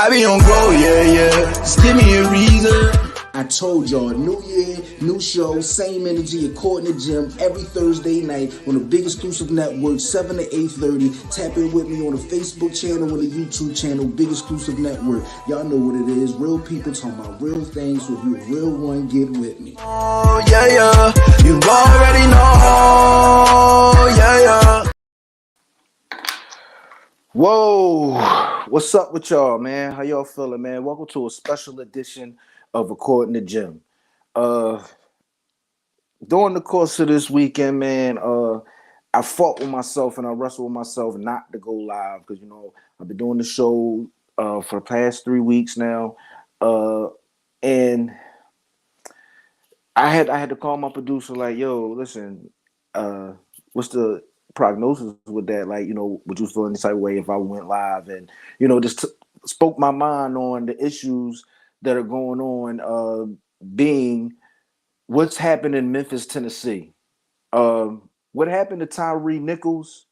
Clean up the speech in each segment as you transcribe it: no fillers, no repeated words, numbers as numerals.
I be on go, yeah. Just give me a reason. I told y'all, new year, new show, same energy at Court in the Gym every Thursday night on the Big Exclusive Network, 7 to 8:30. Tap in with me on the Facebook channel and the YouTube channel, Big Exclusive Network. Y'all know what it is. Real people talking about real things. So if you a real one, get with me. Oh, yeah. You already know, yeah. Whoa, what's up with y'all, man? How y'all feeling, man? Welcome to a special edition of Recording the Gym. During the course of this weekend, man, I fought with myself and I wrestled with myself not to go live because I've been doing the show for the past 3 weeks now, and I had to call my producer like, yo, listen, what's the prognosis with that? Like, would you feel any type of way if I went live? And just spoke my mind on the issues that are going on, being what's happened in Memphis, Tennessee. What happened to Tyre Nichols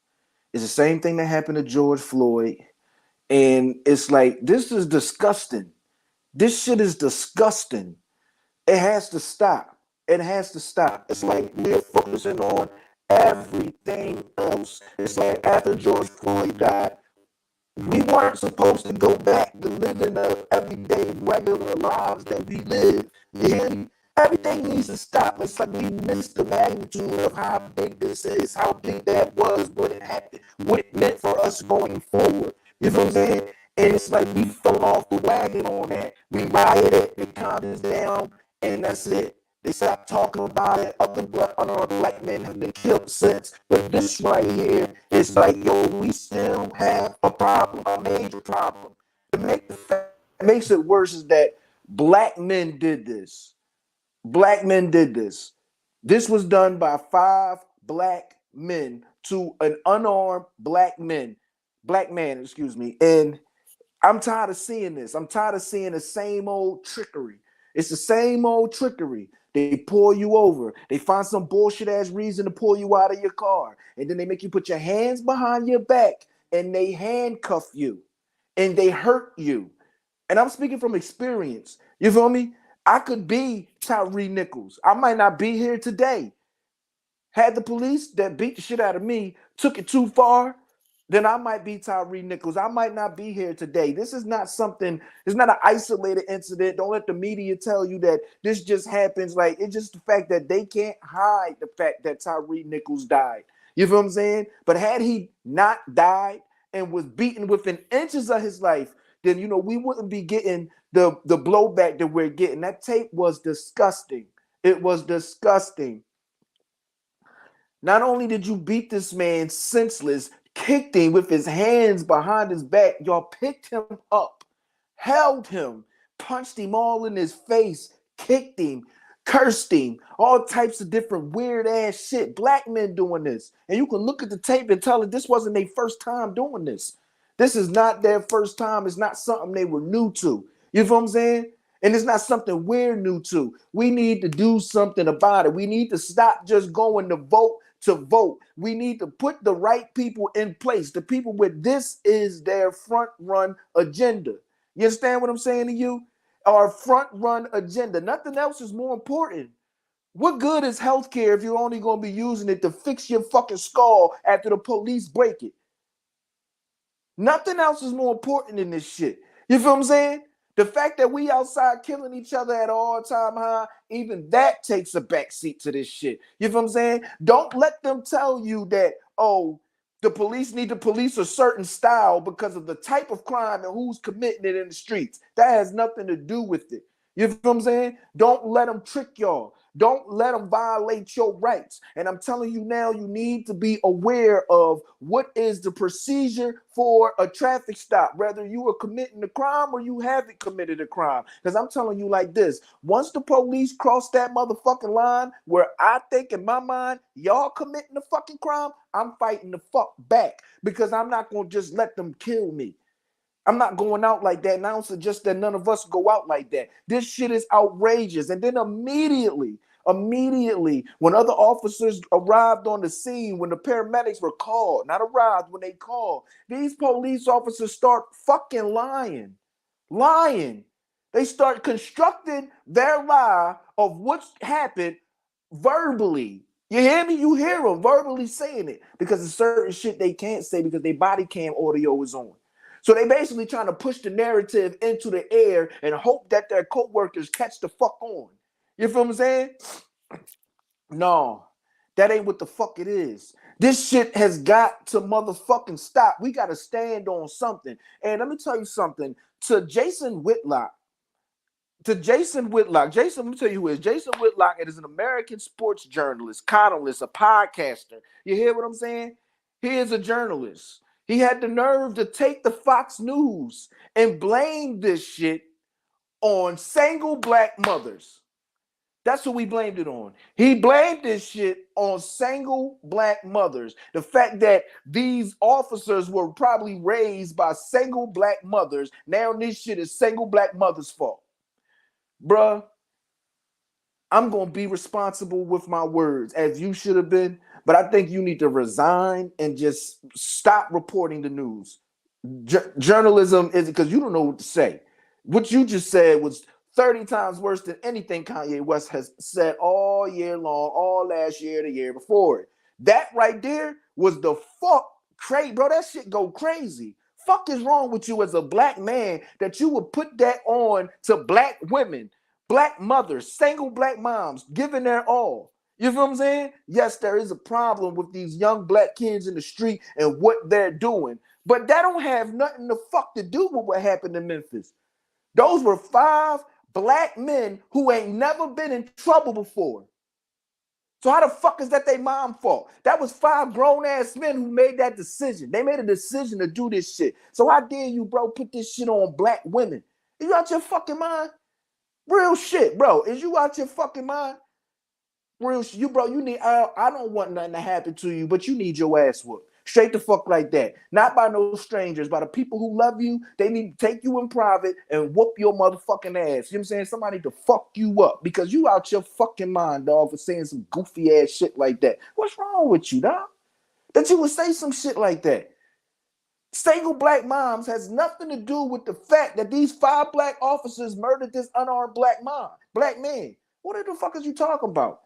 is the same thing that happened to George Floyd, and it's like, this is disgusting. This shit is disgusting. It has to stop. It has to stop. It's like we're focusing on everything else. It's like after George Floyd died, we weren't supposed to go back to living the everyday regular lives that we live. And everything needs to stop. It's like we missed the magnitude of how big this is, how big that was, what it happened, what it meant for us going forward. You know what I'm saying? And it's like we fell off the wagon on that. We rioted, it calmed us down, and that's it. They stopped talking about it. Other black men have been killed since. But this right here is like, yo, we still have a problem, a major problem. What makes it worse is that black men did this. Black men did this. This was done by 5 black men to an unarmed black man, excuse me. And I'm tired of seeing this. I'm tired of seeing the same old trickery. It's the same old trickery. They pull you over. They find some bullshit ass reason to pull you out of your car. And then they make you put your hands behind your back and they handcuff you and they hurt you. And I'm speaking from experience. You feel me? I could be Tyre Nichols. I might not be here today. Had the police that beat the shit out of me took it too far, then I might be Tyre Nichols. I might not be here today. This is not something, it's not an isolated incident. Don't let the media tell you that this just happens. Like, it's just the fact that they can't hide the fact that Tyre Nichols died. You feel what I'm saying? But had he not died and was beaten within inches of his life, then, we wouldn't be getting the blowback that we're getting. That tape was disgusting. It was disgusting. Not only did you beat this man senseless, kicked him with his hands behind his back, y'all picked him up, held him, punched him all in his face, kicked him, cursed him, all types of different weird ass shit. Black men doing this. And you can look at the tape and tell that this wasn't their first time doing this. This is not their first time. It's not something they were new to. You know what I'm saying? And it's not something we're new to. We need to do something about it. We need to stop just going to vote. We need to put the right people in place. The people with this is their front run agenda. You understand what I'm saying to you? Our front run agenda. Nothing else is more important. What good is healthcare if you're only going to be using it to fix your fucking skull after the police break it? Nothing else is more important than this shit. You feel what I'm saying? The fact that we outside killing each other at all-time high, even that takes a backseat to this shit. You feel what I'm saying? Don't let them tell you that, oh, the police need to police a certain style because of the type of crime and who's committing it in the streets. That has nothing to do with it. You feel what I'm saying? Don't let them trick y'all. Don't let them violate your rights. And I'm telling you now, you need to be aware of what is the procedure for a traffic stop, whether you are committing a crime or you haven't committed a crime. Because I'm telling you like this, once the police cross that motherfucking line where I think in my mind, y'all committing the fucking crime, I'm fighting the fuck back because I'm not going to just let them kill me. I'm not going out like that, and I don't suggest that none of us go out like that. This shit is outrageous. And then immediately, when other officers arrived on the scene, when the paramedics were called, not arrived, when they called, these police officers start fucking lying. lying. They start constructing their lie of what's happened verbally. You hear me? You hear them verbally saying it because it's certain shit they can't say because their body cam audio is on. So they basically trying to push the narrative into the air and hope that their co-workers catch the fuck on. You feel what I'm saying? No, that ain't what the fuck it is. This shit has got to motherfucking stop. We got to stand on something. And let me tell you something. Jason Whitlock, Jason, let me tell you who is. Jason Whitlock is an American sports journalist, columnist, a podcaster. You hear what I'm saying? He is a journalist. He had the nerve to take the Fox News and blame this shit on single black mothers. That's who we blamed it on. He blamed this shit on single black mothers. The fact that these officers were probably raised by single black mothers. Now this shit is single black mothers' fault. Bruh, I'm going to be responsible with my words as you should have been, but I think you need to resign and just stop reporting the news. Journalism is because you don't know what to say. What you just said was 30 times worse than anything Kanye West has said all year long, all last year, the year before it. That right there was the fuck crazy, bro. That shit go crazy. Fuck is wrong with you as a black man that you would put that on to black women, black mothers, single black moms, giving their all. You feel what I'm saying? Yes, there is a problem with these young black kids in the street and what they're doing, but that don't have nothing to fuck to do with what happened in Memphis. Those were 5 black men who ain't never been in trouble before. So how the fuck is that their mom fault? That was 5 grown-ass men who made that decision. They made a decision to do this shit. So how dare you, bro, put this shit on black women? Are you out your fucking mind? Real shit, bro. Is you out your fucking mind? Real shit. You, bro, you need, I don't want nothing to happen to you, but you need your ass whooped. Straight the fuck like that. Not by no strangers, by the people who love you. They need to take you in private and whoop your motherfucking ass. You know what I'm saying? Somebody to fuck you up because you out your fucking mind, dog, for saying some goofy ass shit like that. What's wrong with you, dog? That you would say some shit like that. Single black moms has nothing to do with the fact that these 5 black officers murdered this unarmed black man. What the fuck is you talking about?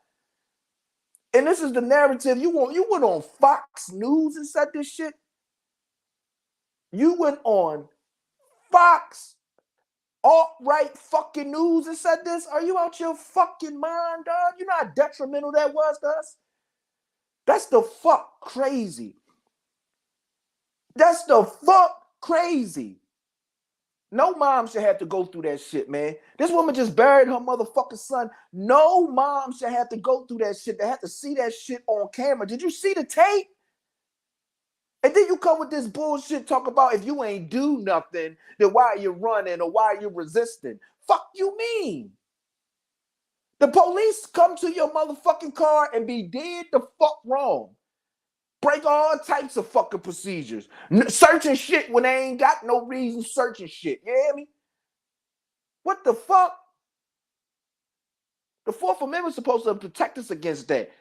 And this is the narrative you want. You went on Fox News and said this shit. You went on Fox alt-right fucking news and said this. Are you out your fucking mind, dog? You know how detrimental that was to us? That's the fuck crazy. That's the fuck crazy. No mom should have to go through that shit, man. This woman just buried her motherfucking son. No mom should have to go through that shit. They have to see that shit on camera. Did you see the tape? And then you come with this bullshit talk about if you ain't do nothing, then why are you running or why are you resisting? Fuck you mean? The police come to your motherfucking car and be dead the fuck wrong. Break all types of fucking procedures. Searching shit when they ain't got no reason searching shit. You hear me? What the fuck? The 4th Amendment is supposed to protect us against that.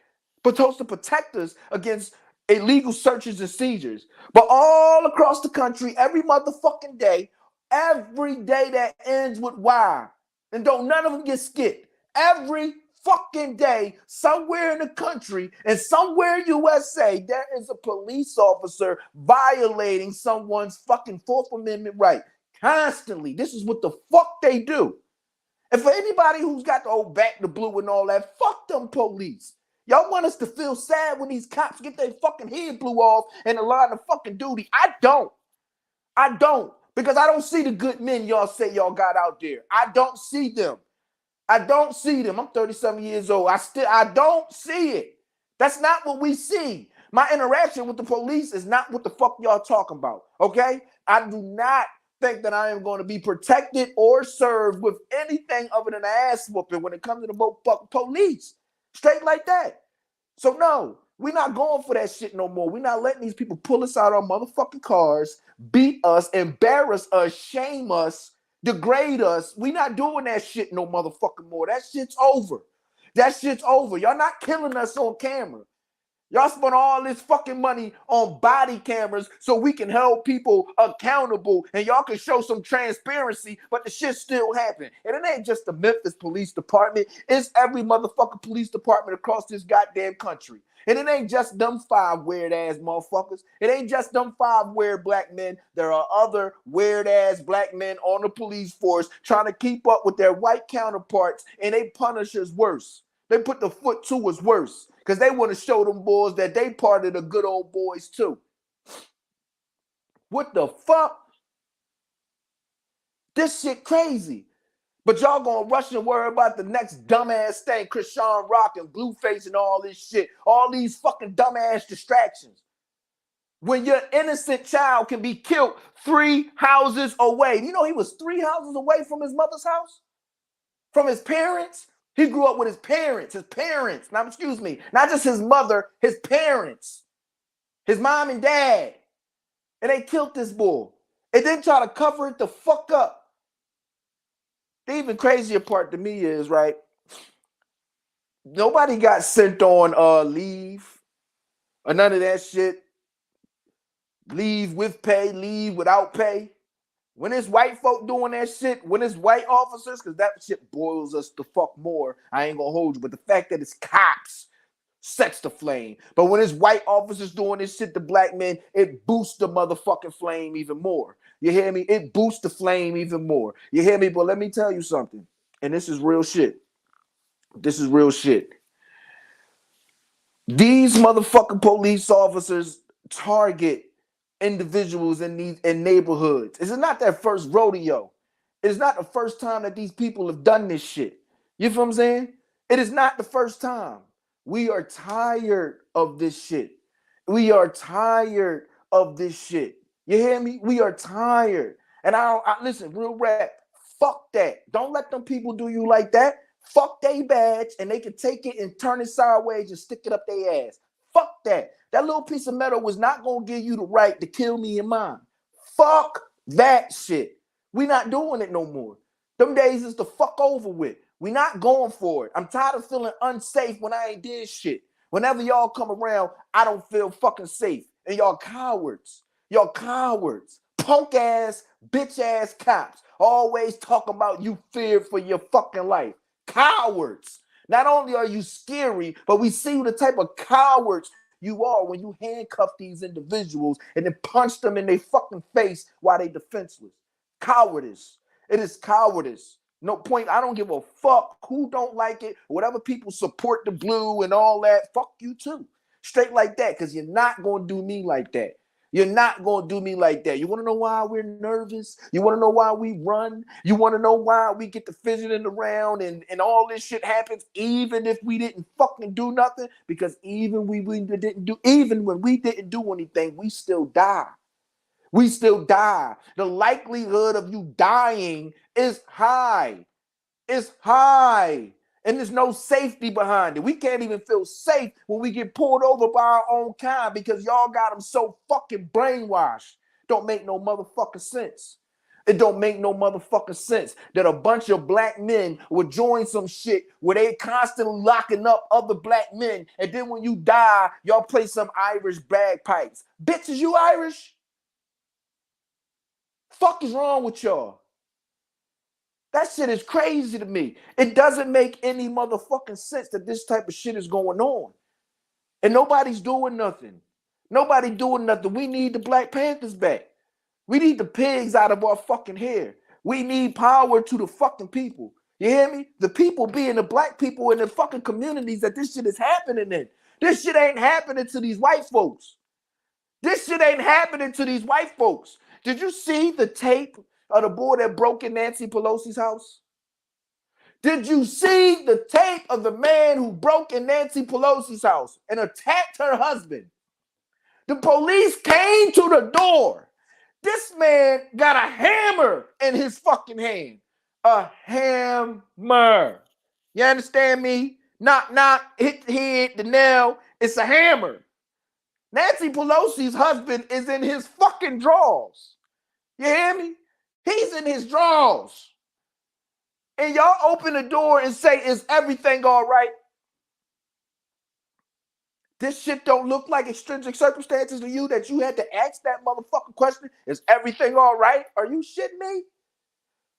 Supposed to protect us against illegal searches and seizures. But all across the country, every motherfucking day, every day that ends with Y, and don't none of them get skipped. Every fucking day, somewhere in the country and somewhere USA, there is a police officer violating someone's fucking 4th Amendment right. Constantly. This is what the fuck they do. And for anybody who's got the old back the blue and all that, fuck them police. Y'all want us to feel sad when these cops get their fucking head blew off in the line of fucking duty. I don't. Because I don't see the good men y'all say y'all got out there. I don't see them. I'm 37 years old. I don't see it. That's not what we see. My interaction with the police is not what the fuck y'all talking about. Okay? I do not think that I am going to be protected or served with anything other than ass whooping when it comes to the police. Straight like that. So no, we're not going for that shit no more. We're not letting these people pull us out our motherfucking cars, beat us, embarrass us, shame us, degrade us. We're not doing that shit no motherfucking more. That shit's over. Y'all not killing us on camera. Y'all spend all this fucking money on body cameras so we can hold people accountable and y'all can show some transparency, but the shit still happen. And it ain't just the Memphis Police Department. It's every motherfucking police department across this goddamn country. And it ain't just them 5 weird-ass motherfuckers. It ain't just them 5 weird black men. There are other weird-ass black men on the police force trying to keep up with their white counterparts, and they punish us worse. They put the foot to us worse because they want to show them boys that they part of the good old boys too. What the fuck? This shit crazy. But y'all gonna rush and worry about the next dumbass thing, Krishan Rock and Blueface and all this shit. All these fucking dumbass distractions. When your innocent child can be killed 3 houses away. You know he was 3 houses away from his mother's house? From his parents? He grew up with his parents. Not just his mother, his parents. His mom and dad. And they killed this boy. And then try to cover it the fuck up. The even crazier part to me is, right, nobody got sent on leave or none of that shit. Leave with pay, leave without pay. When it's white folk doing that shit, when it's white officers, because that shit boils us the fuck more. I ain't gonna hold you, but the fact that it's cops sets the flame. But when it's white officers doing this shit to black men, it boosts the motherfucking flame even more. You hear me? It boosts the flame even more. You hear me? But let me tell you something. And this is real shit. These motherfucking police officers target individuals in neighborhoods. It's not their first rodeo. It's not the first time that these people have done this shit. You feel what I'm saying? It is not the first time. We are tired of this shit. You hear me? We are tired. And I listen, real rap, fuck that. Don't let them people do you like that. Fuck they badge, and they can take it and turn it sideways and stick it up their ass. Fuck that. That little piece of metal was not going to give you the right to kill me and mine. Fuck that shit. We not doing it no more. Them days is the fuck over with. We not going for it. I'm tired of feeling unsafe when I ain't did shit. Whenever y'all come around, I don't feel fucking safe. And y'all cowards. Punk ass, bitch ass cops. Always talking about you feared for your fucking life. Cowards. Not only are you scary, but we see the type of cowards you are when you handcuff these individuals and then punch them in their fucking face while they defenseless. Cowardice. It is cowardice. No point. I don't give a fuck who don't like it. Whatever people support the blue and all that. Fuck you too. Straight like that, because you're not going to do me like that. You want to know why we're nervous? You want to know why we run? You want to know why we get to fidgeting around and all this shit happens even if we didn't fucking do nothing? Because even when we didn't do anything, we still die. The likelihood of you dying is high. And there's no safety behind it. We can't even feel safe when we get pulled over by our own kind because y'all got them so fucking brainwashed. Don't make no motherfucking sense. It don't make no motherfucking sense that a bunch of black men would join some shit where they constantly locking up other black men, and then when you die, y'all play some Irish bagpipes. Bitches, you Irish? Fuck is wrong with y'all? That shit is crazy to me. It doesn't make any motherfucking sense that this type of shit is going on. And nobody's doing nothing. We need the Black Panthers back. We need the pigs out of our fucking hair. We need power to the fucking people. You hear me? The people being the black people in the fucking communities that this shit is happening in. This shit ain't happening to these white folks. Did you see the tape of the boy that broke in Nancy Pelosi's house? Did you see the tape of the man who broke in Nancy Pelosi's house and attacked her husband? The police came to the door. This man got a hammer in his fucking hand. A hammer. You understand me? Knock, knock, hit the head, the nail. It's a hammer. Nancy Pelosi's husband is in his fucking drawers. You hear me? He's in his drawers. And y'all open the door and say, is everything all right? This shit don't look like extrinsic circumstances to you that you had to ask that motherfucking question? Is everything all right? Are you shitting me?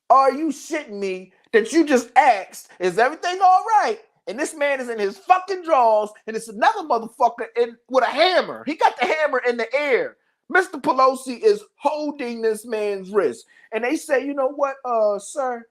Are you shitting me that you just asked, is everything all right? And this man is in his fucking drawers, and it's another motherfucker with a hammer. He got the hammer in the air. Mr. Pelosi is holding this man's wrist. And they say, you know what, sir,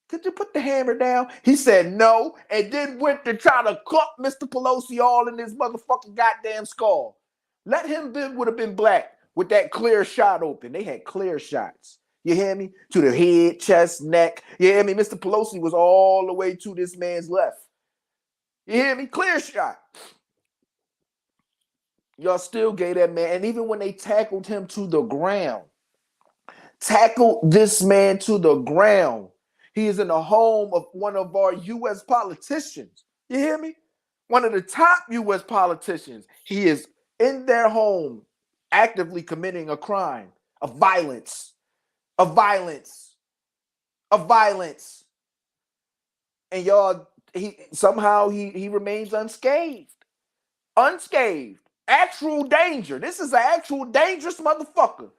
could you put the hammer down? He said no, and then went to try to cut Mr. Pelosi all in his motherfucking goddamn skull. Let him would have been black with that clear shot open. They had clear shots. You hear me? To the head, chest, neck. You hear me? Mr. Pelosi was all the way to this man's left. You hear me? Clear shot. Y'all still gave that man, and even when they tackled him to the ground, tackled this man to the ground. He is in the home of one of our U.S. politicians. You hear me? One of the top U.S. politicians. He is in their home actively committing a crime of violence. Of violence. Of violence. And y'all, he remains unscathed. Unscathed. Actual danger. This is an actual dangerous motherfucker.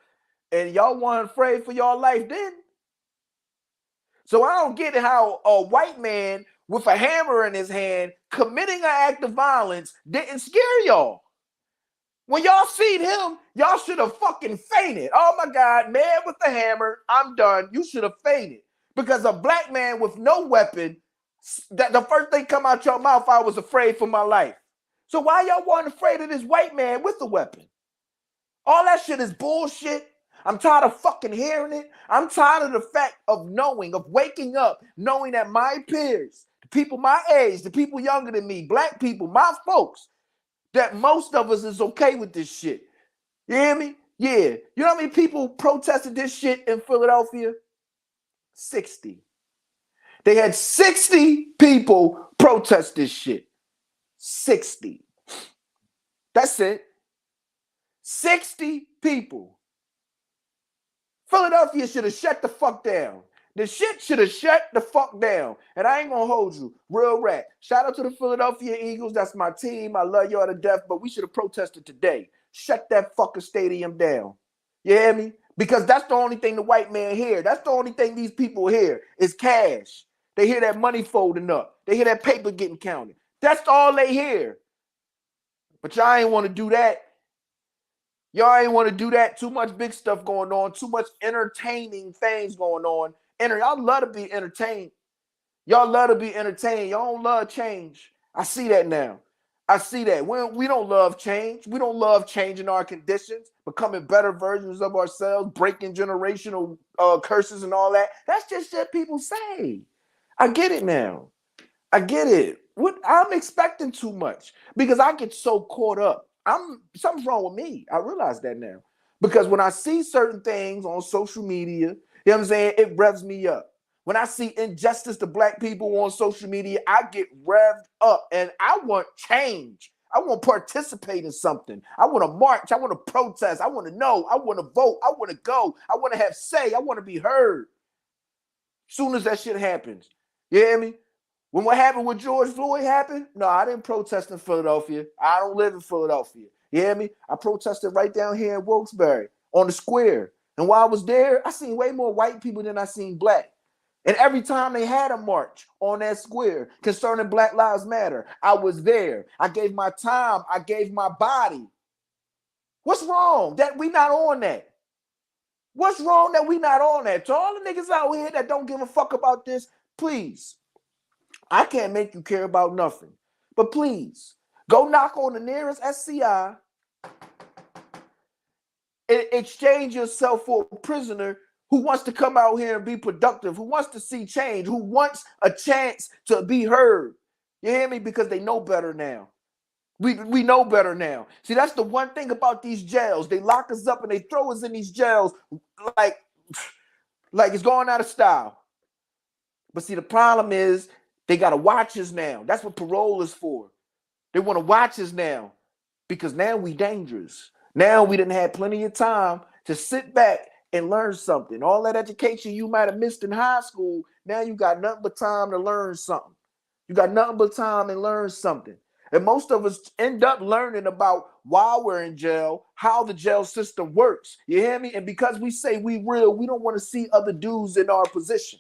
And y'all weren't afraid for y'all life then. So I don't get how a white man with a hammer in his hand committing an act of violence didn't scare y'all. When y'all seen him, y'all should have fucking fainted. Oh my God, man with the hammer, I'm done. You should have fainted. Because a black man with no weapon, that the first thing come out your mouth, I was afraid for my life. So why y'all weren't afraid of this white man with a weapon? All that shit is bullshit. I'm tired of fucking hearing it. I'm tired of the fact of waking up, knowing that my peers, the people my age, the people younger than me, black people, my folks, that most of us is okay with this shit. You hear me? Yeah. You know how many people protested this shit in Philadelphia? 60. They had 60 people protest this shit. 60. That's it. 60 people. Philadelphia should have shut the fuck down. The shit should have shut the fuck down. And I ain't gonna hold you. Real rap. Shout out to the Philadelphia Eagles. That's my team. I love y'all to death, but we should have protested today. Shut that fucking stadium down. You hear me? Because that's the only thing the white man hear. That's the only thing these people hear is cash. They hear that money folding up. They hear that paper getting counted. That's all they hear. But y'all ain't want to do that. Y'all ain't want to do that. Too much big stuff going on. Too much entertaining things going on. Y'all love to be entertained. Y'all love to be entertained. Y'all don't love change. I see that now. I see that. We don't love change. We don't love changing our conditions, becoming better versions of ourselves, breaking generational curses and all that. That's just shit people say. I get it now. I get it. I'm expecting too much because I get so caught up. Something's wrong with me. I realize that now. Because when I see certain things on social media, you know what I'm saying, it revs me up. When I see injustice to black people on social media, I get revved up and I want change. I want to participate in something. I want to march. I want to protest. I want to know. I want to vote. I want to go. I want to have say. I want to be heard. Soon as that shit happens. You hear me? When what happened with George Floyd happened, no, I didn't protest in Philadelphia. I don't live in Philadelphia. You hear me? I protested right down here in Wilkes-Barre on the square. And while I was there, I seen way more white people than I seen black. And every time they had a march on that square concerning Black Lives Matter, I was there. I gave my time. I gave my body. What's wrong that we not on that? What's wrong that we not on that? To all the niggas out here that don't give a fuck about this, please. I can't make you care about nothing. But please, go knock on the nearest SCI and exchange yourself for a prisoner who wants to come out here and be productive, who wants to see change, who wants a chance to be heard. You hear me? Because they know better now. We know better now. See, that's the one thing about these jails. They lock us up and they throw us in these jails like it's going out of style. But see, the problem is they got to watch us now. That's what parole is for. They want to watch us now because now we dangerous. Now we didn't have plenty of time to sit back and learn something. All that education you might have missed in high school, now you got nothing but time to learn something. You got nothing but time and learn something. And most of us end up learning about while we're in jail, how the jail system works. You hear me? And because we say we real, we don't want to see other dudes in our position.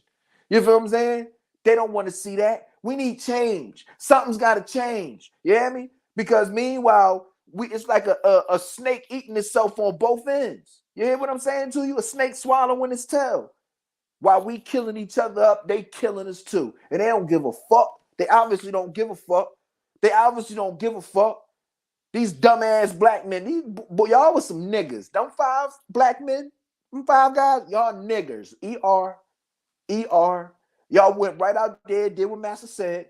You feel what I'm saying? They don't want to see that. We need change. Something's got to change. You hear me? Because meanwhile, it's like a snake eating itself on both ends. You hear what I'm saying to you? A snake swallowing its tail. While we killing each other up, they killing us too. And they don't give a fuck. They obviously don't give a fuck. They obviously don't give a fuck. These dumbass black men, boy, y'all was some niggas. Them 5 black men, them 5 guys, y'all niggers. E-R. Y'all went right out there, did what Master said.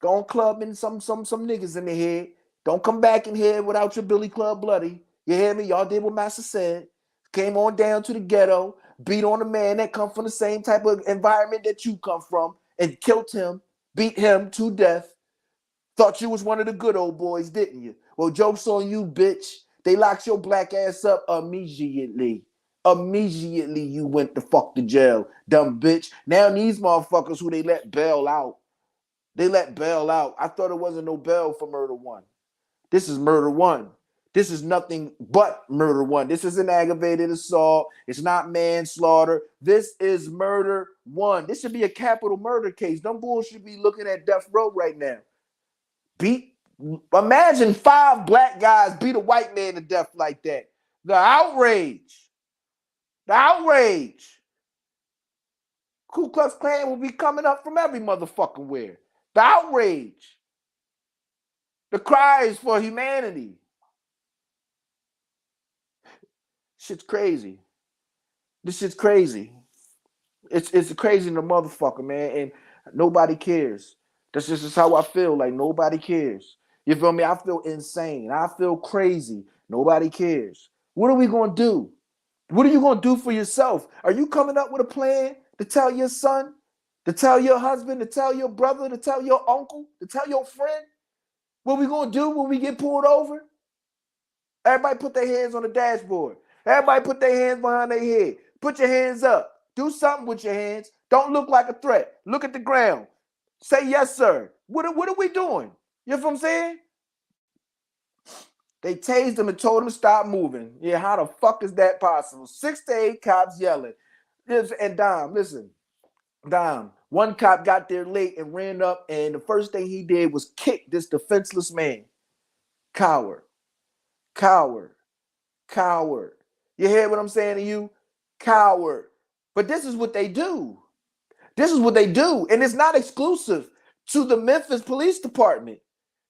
Go on clubbing some niggas in the head. Don't come back in here without your Billy Club bloody. You hear me? Y'all did what Master said. Came on down to the ghetto, beat on a man that come from the same type of environment that you come from, and killed him, beat him to death. Thought you was one of the good old boys, didn't you? Well, joke's on you, bitch. They locked your black ass up immediately. Immediately you went the fuck to jail, dumb bitch. Now these motherfuckers who they let bail out. They let bail out. I thought it wasn't no bail for murder 1. This is murder 1. This is nothing but murder 1. This is an aggravated assault. It's not manslaughter. This is murder 1. This should be a capital murder case. Them bulls should be looking at death row right now. Imagine 5 black guys beat a white man to death like that. The outrage. The outrage. Ku Klux Klan will be coming up from every motherfucking where. The outrage. The cries for humanity. Shit's crazy. This shit's crazy. It's crazy in the motherfucker, man. And nobody cares. That's just how I feel. Like nobody cares. You feel me? I feel insane. I feel crazy. Nobody cares. What are we gonna do? What are you gonna do for yourself? Are you coming up with a plan to tell your son, to tell your husband, to tell your brother, to tell your uncle, to tell your friend what we gonna do when we get pulled over? Everybody put their hands on the dashboard. Everybody put their hands behind their head. Put your hands up. Do something with your hands. Don't look like a threat. Look at the ground. Say yes, sir. What are we doing? You know what I'm saying? They tased him and told him to stop moving. Yeah, how the fuck is that possible? 6 to 8 cops yelling. And Dom, listen. Dom, one cop got there late and ran up, and the first thing he did was kick this defenseless man. Coward. Coward. Coward. You hear what I'm saying to you? Coward. But this is what they do. This is what they do. And it's not exclusive to the Memphis Police Department.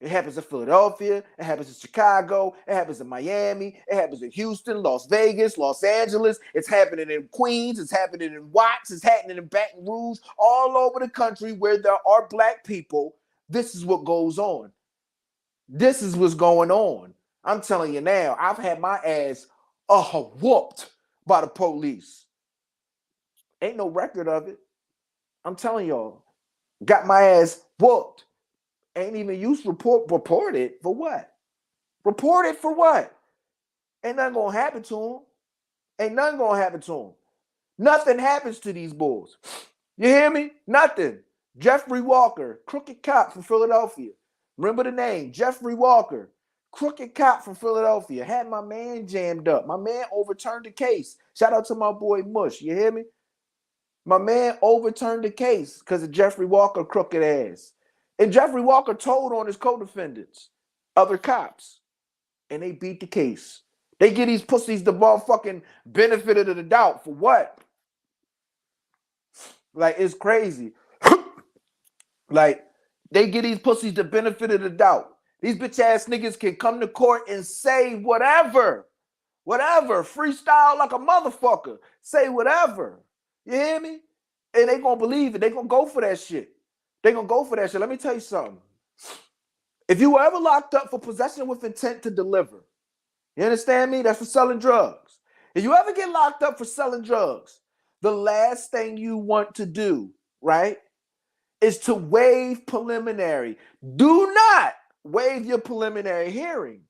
It happens in Philadelphia. It happens in Chicago. It happens in Miami. It happens in Houston, Las Vegas, Los Angeles. It's happening in Queens. It's happening in Watts. It's happening in Baton Rouge. All over the country where there are black people, this is what goes on. This is what's going on. I'm telling you now, I've had my ass whooped by the police. Ain't no record of it. I'm telling y'all, got my ass whooped. Ain't even used to report it for what? Report it for what? Ain't nothing gonna happen to them. Ain't nothing gonna happen to them. Nothing happens to these bulls. You hear me? Nothing. Jeffrey Walker, crooked cop from Philadelphia. Remember the name, Jeffrey Walker, crooked cop from Philadelphia. Had my man jammed up. My man overturned the case. Shout out to my boy Mush. You hear me? My man overturned the case because of Jeffrey Walker crooked ass. And Jeffrey Walker told on his co-defendants, other cops, and they beat the case. They give these pussies the motherfucking benefit of the doubt for what? Like, it's crazy. Like, they give these pussies the benefit of the doubt. These bitch ass niggas can come to court and say whatever. Whatever. Freestyle like a motherfucker. Say whatever. You hear me? And they gonna believe it. They gonna go for that shit. They gonna go for that shit. Let me tell you something. If you were ever locked up for possession with intent to deliver, you understand me? That's for selling drugs. If you ever get locked up for selling drugs, the last thing you want to do, right, is to waive preliminary. Do not waive your preliminary hearing.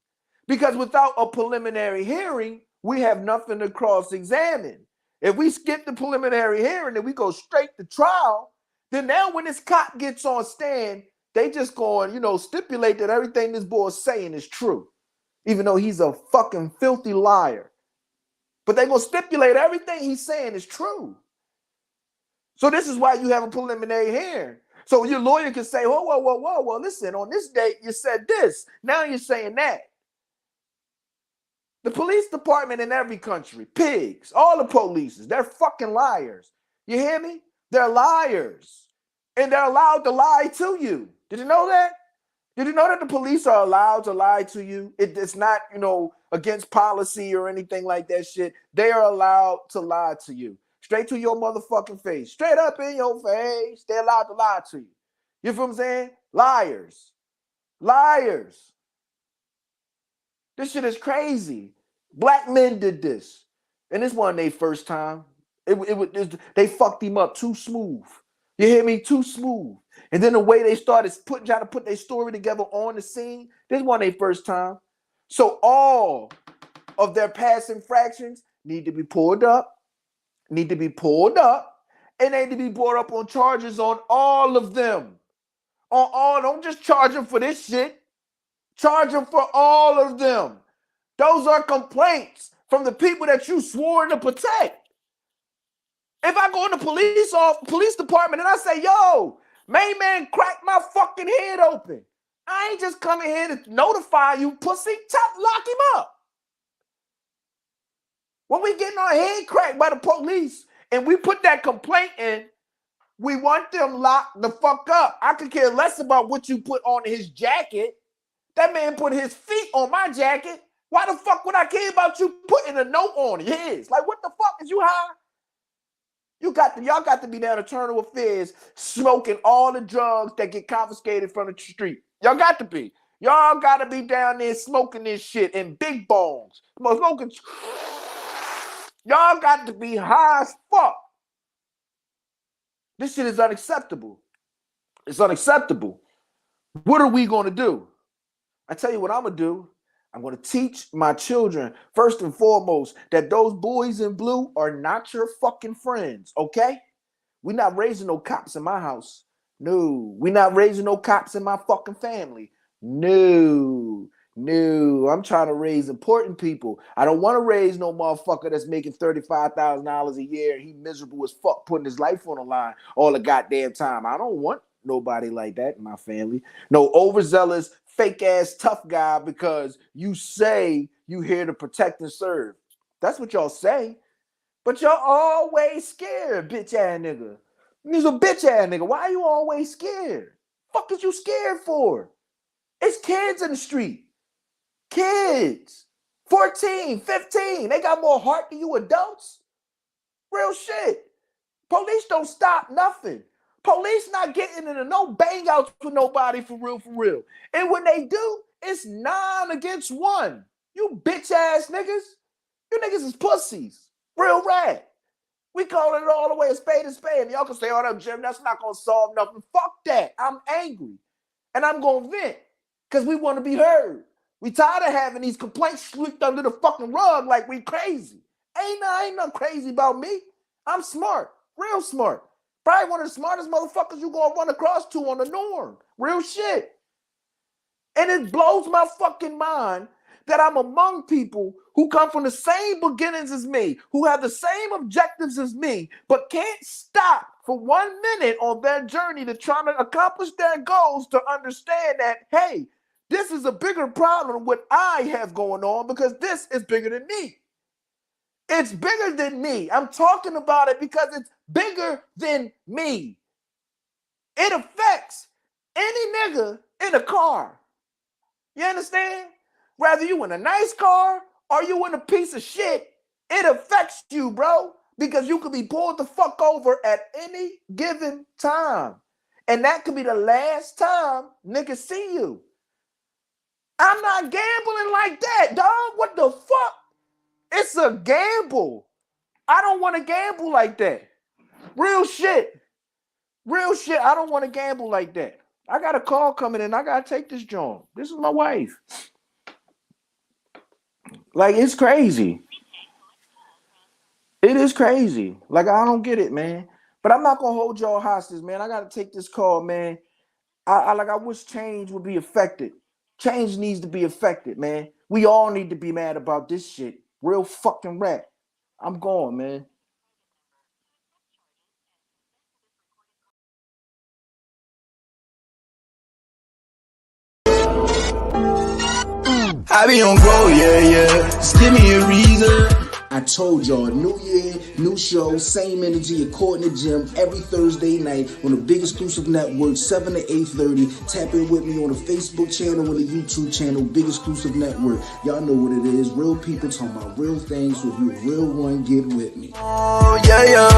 Because without a preliminary hearing, we have nothing to cross-examine. If we skip the preliminary hearing and we go straight to trial, then now when this cop gets on stand, They just going, stipulate that everything this boy is saying is true, even though he's a fucking filthy liar. But they gonna stipulate everything he's saying is true. So this is why you have a preliminary hearing. So your lawyer can say, whoa, listen, on this date you said this, now you're saying that. The police department in every country, pigs, all the police, they're fucking liars. You hear me? They're liars. And they're allowed to lie to you. Did you know that? Did you know that the police are allowed to lie to you? It's not, against policy or anything like that shit. They are allowed to lie to you. Straight to your motherfucking face. Straight up in your face. They're allowed to lie to you. You feel what I'm saying? Liars. Liars. This shit is crazy. Black men did this. And this wasn't their first time. They fucked him up too smooth. You hear me? Too smooth. And then the way they started trying to put their story together on the scene, this wasn't their first time. So all of their past infractions need to be pulled up, and they need to be brought up on charges on all of them. On all, don't just charge them for this shit. Charge them for all of them. Those are complaints from the people that you swore to protect. If I go in the police department and I say, yo, main man cracked my fucking head open. I ain't just coming here to notify you, pussy. Lock him up. When we getting our head cracked by the police and we put that complaint in, we want them locked the fuck up. I could care less about what you put on his jacket. That man put his feet on my jacket. Why the fuck would I care about you putting a note on his? Like, what the fuck? Is you high? Y'all got to be down internal affairs smoking all the drugs that get confiscated from the street. Y'all got to be. Y'all got to be down there smoking this shit in big bongs. Smoking. Y'all got to be high as fuck. This shit is unacceptable. It's unacceptable. What are we going to do? I tell you what I'm going to do. I'm going to teach my children, first and foremost, that those boys in blue are not your fucking friends, okay? We're not raising no cops in my house. No. We're not raising no cops in my fucking family. No. I'm trying to raise important people. I don't want to raise no motherfucker that's making $35,000 a year and he miserable as fuck putting his life on the line all the goddamn time. I don't want nobody like that in my family. No overzealous, fake ass tough guy because you say you here to protect and serve. That's what y'all say. But y'all always scared, bitch ass nigga. You's a bitch ass nigga. Why are you always scared? Fuck is you scared for? It's kids in the street. Kids. 14, 15. They got more heart than you adults. Real shit. Police don't stop nothing. Police not getting into no bang outs with nobody for real. And when they do, it's 9 against 1. You bitch ass niggas. You niggas is pussies. Real rat. We calling it all the way a spade and spade. And y'all can say, oh, no, Jim, that's not going to solve nothing. Fuck that. I'm angry. And I'm going to vent. Because we want to be heard. We tired of having these complaints swept under the fucking rug like we crazy. Ain't nothing crazy about me. I'm smart. Real smart. Probably one of the smartest motherfuckers you gonna run across to on the norm. Real shit. And it blows my fucking mind that I'm among people who come from the same beginnings as me, who have the same objectives as me, but can't stop for 1 minute on their journey to try to accomplish their goals to understand that, hey, this is a bigger problem than what I have going on because this is bigger than me. It's bigger than me. I'm talking about it because it's bigger than me. It affects any nigga in a car. You understand? Whether you in a nice car or you in a piece of shit, it affects you, bro. Because you could be pulled the fuck over at any given time. And that could be the last time niggas see you. I'm not gambling like that, dog. What the fuck? It's a gamble. I don't want to gamble like that. Real shit. I don't want to gamble like that. I got a call coming in. I got to take this joint. This is my wife. Like, it's crazy. It is crazy. Like, I don't get it, man. But I'm not going to hold y'all hostage, man. I got to take this call, man. I wish change would be affected. Change needs to be affected, man. We all need to be mad about this shit. Real fucking rap. I'm going, man. I be on grow, yeah, yeah. Just give me a reason. I told y'all, new year, new show, same energy at Court in the Gym every Thursday night on the big exclusive network, 7 to 8:30. Tap in with me on the Facebook channel and the YouTube channel, big exclusive network. Y'all know what it is. Real people talking about real things. So if you're a real one, get with me. Oh, yeah, yeah.